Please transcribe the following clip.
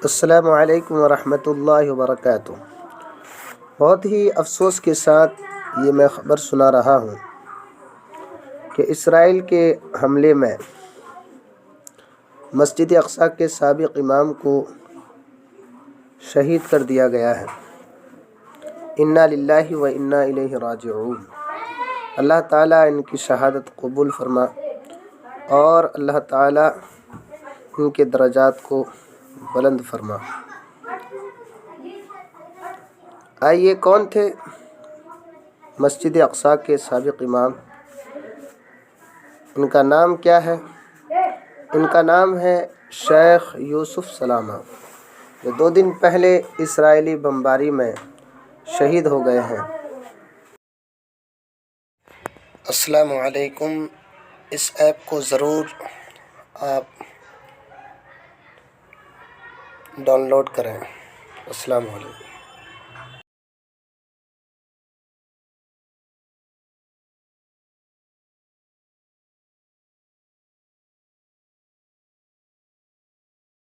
السلام علیکم ورحمۃ اللہ وبرکاتہ۔ بہت ہی افسوس کے ساتھ یہ میں خبر سنا رہا ہوں کہ اسرائیل کے حملے میں مسجد اقصی کے سابق امام کو شہید کر دیا گیا ہے۔ انا للہ و انا الیہ راجعون۔ اللہ تعالیٰ ان کی شہادت قبول فرما اور اللہ تعالیٰ ان کے درجات کو بلند فرما۔ آئیے، کون تھے مسجد اقصی کے سابق امام؟ ان کا نام کیا ہے؟ ان کا نام ہے شیخ یوسف سلامہ، جو 2 دن پہلے اسرائیلی بمباری میں شہید ہو گئے ہیں۔ السلام علیکم۔ اس ایپ کو ضرور آپ ڈاؤن لوڈ کریں۔ السلام علیکم۔